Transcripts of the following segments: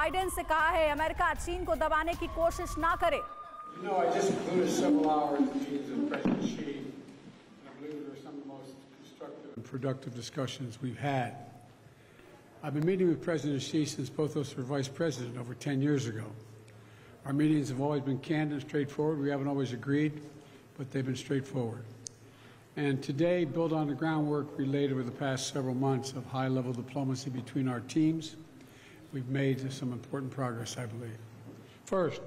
Biden से कहा है अमेरिका चीन को दबाने की कोशिश ना करे। You know, I just concluded several hours meetings with President Xi, and I believe they were some of the most constructive and productive discussions we've had. I've been meeting with President Xi since both of us were vice president over 10 years ago. Our meetings have always been candid and straightforward. We haven't always agreed, but they've been straightforward. And today, build on the groundwork we laid over the past several months of high-level diplomacy between our teams, we've made some important progress, I believe. First,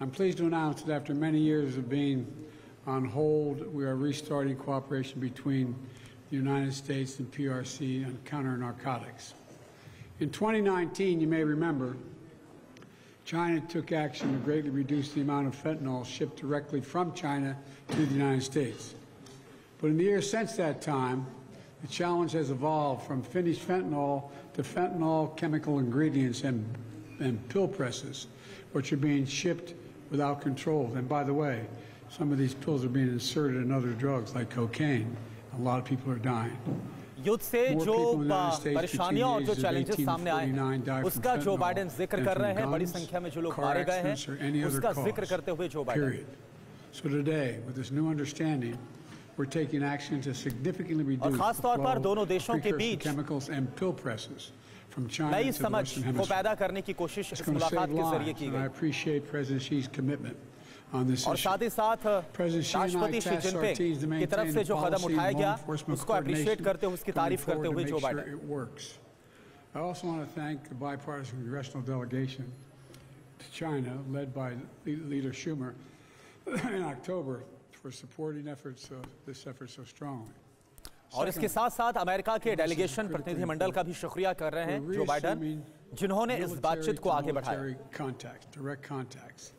I'm pleased to announce that after many years of being on hold, we are restarting cooperation between the United States and PRC on counter-narcotics. In 2019, you may remember, China took action to greatly reduce the amount of fentanyl shipped directly from China to the United States. But in the years since that time, the challenge has evolved from finished fentanyl to fentanyl chemical ingredients and pill presses, which are being shipped without control. And by the way, some of these pills are being inserted in other drugs like cocaine. A lot of people are dying. युद्ध से जो परेशानियां और जो challenges सामने आए हैं उसका जो बाइडेन जिक्र कर रहे हैं, बड़ी संख्या में जो लोग मारे गए हैं उसका जिक्र करते हुए Joe Biden. So today, with this new understanding, we're taking action to significantly reduce और खास तौर पर दोनों देशों के बीच chemicals and pill presses from China नई to the समझ Western को Hemisphere. पैदा करने की कोशिश इस मुलाकात के जरिए की And I गई appreciate President Xi's commitment on this और issue. साथ ही साथ राष्ट्रपति शी जिनपिंग की तरफ से जो कदम उठाया गया उसको अप्रिशिएट करते हुए उसकी तारीफ करते हुए Joe Biden. I also want to thank the bipartisan congressional delegation to China, led by Leader Schumer, in October, for supporting this effort so strongly. और इसके साथ साथ अमेरिका के डेलीगेशन प्रतिनिधिमंडल का भी शुक्रिया कर रहे हैं जो बाइडेन, जिन्होंने इस बातचीत को आगे बढ़ाया। Direct contacts.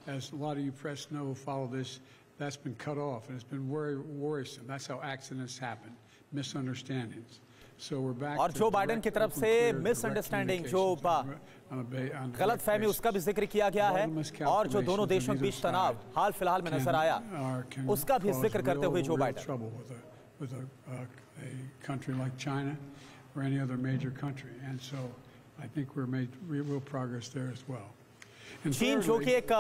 As a lot of you press know who follow this, that's been cut off, and it's been very worrisome. That's how accidents happen, misunderstandings. So we're back. और Joe Biden की तरफ से misunderstanding जो गलत फहमी उसका भी जिक्र किया गया है और जो दोनों देशों के बीच तनाव हाल फिलहाल में नजर आया उसका भी जिक्र करते हुए Joe Biden. With a country like China or any other major country, and so I think we're made real progress there as well. चीन जो कि एक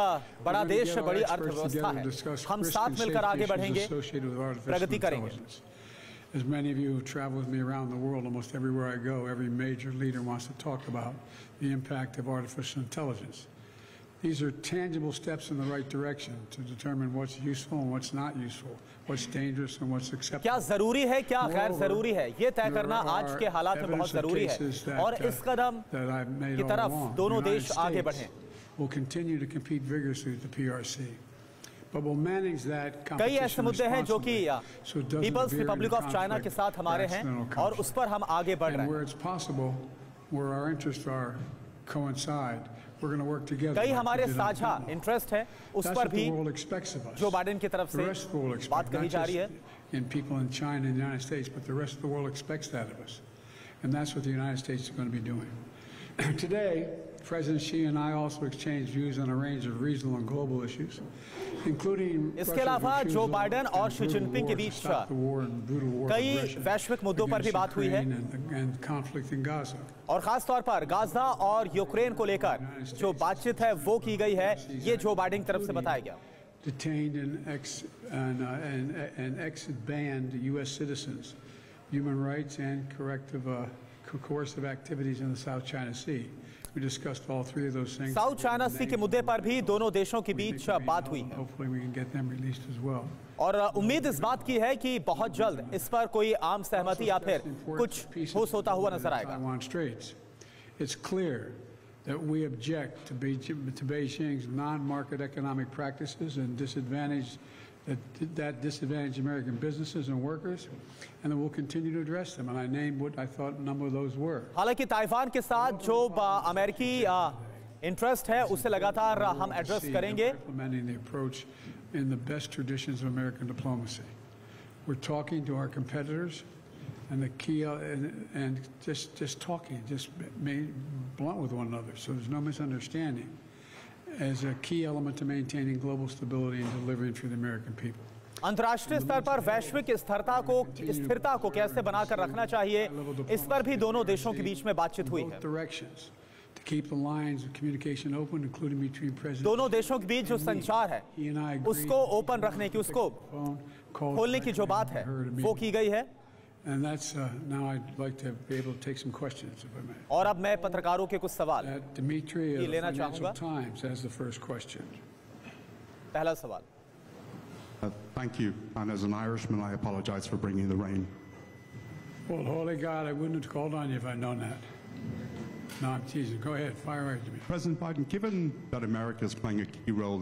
बड़ा देश है, बड़ी अर्थव्यवस्था है, हम साथ मिलकर आगे बढ़ेंगे, प्रगति करेंगे। As many of you who travel with me around the world, almost everywhere I go, every major leader wants to talk about the impact of artificial intelligence. These are tangible steps in the right direction to determine what's useful and what's not useful, what's dangerous and what's acceptable. क्या जरूरी है, क्या गैर जरूरी है, ये तय करना आज के हालात में बहुत जरूरी है और इस कदम की तरफ दोनों देश आगे बढ़ें। We'll continue to compete vigorously with the PRC, but we'll manage that competition. कई ऐसे मुद्दे हैं जो कि पीपल्स रिपब्लिक ऑफ चाइना के साथ हमारे हैं और उस पर हम आगे बढ़ रहे हैं। Where it's possible, where our interests are coincide, we're going to work together. कई हमारे साझा इंटरेस्ट है, उस पर भी जो बाइडेन की तरफ से बात कही जा रही है। In people in China and the United States, but the rest of the world expects that of us, and that's what the United States is going to be doing. Today, President Xi and I also exchanged views on a range of regional and global issues, including इसके अलावा Joe Biden और Xi Jinping के बीच कई वैश्विक मुद्दों पर भी बात हुई है और खास तौर पर गाजा और यूक्रेन को लेकर जो बातचीत है वो की गई है, ये जो बाइडेन की तरफ से बताया गया। Detained and ex-banned U.S. citizens, human rights and coercive activities in the South China Sea. We discussed all three of those things. South China Sea के मुद्दे पर भी दोनों देशों के बीच बात हुई है। Hopefully we can get them released as well. और उम्मीद इस बात की है कि बहुत जल्द इस पर कोई आम सहमति या फिर कुछ ठोस होता हुआ नजर आएगा। It's clear that we object to Beijing's non-market economic practices and disadvantage American businesses and workers, and then we'll continue to address them. And I named what I thought a number of those were. हालांकि Taiwan के साथ जो अमेरिकी interest है उसे लगातार हम address करेंगे। Implementing the approach in the best traditions of American diplomacy. We're talking to our competitors, and the key and just talking, just being blunt with one another, so there's no misunderstanding, as a key element to maintaining global stability and delivering for the American people. अंतर्राष्ट्रीय स्तर पर वैश्विक स्थिरता को कैसे बनाकर रखना चाहिए, इस पर भी दोनों देशों के बीच में बातचीत हुई है। keep the lines of communication open, including between President दोनों देशों के बीच जो संचार है he and I agreed उसको ओपन रखने की, उसको खोलने की जो बात है वो की गई है। And that's now I'd like to be able to take some questions, if I may. और अब मैं पत्रकारों के कुछ सवाल Dimitri of the लेना Financial चाहूंगा। Times has the first question. पहला सवाल। Thank you. And as an Irishman, I apologize for bringing the rain. Well, holy God, I wouldn't have called on you if I'd known that. No, I'm teasing. Go ahead, fire away, Dimitri. President Biden, given that America is playing a key role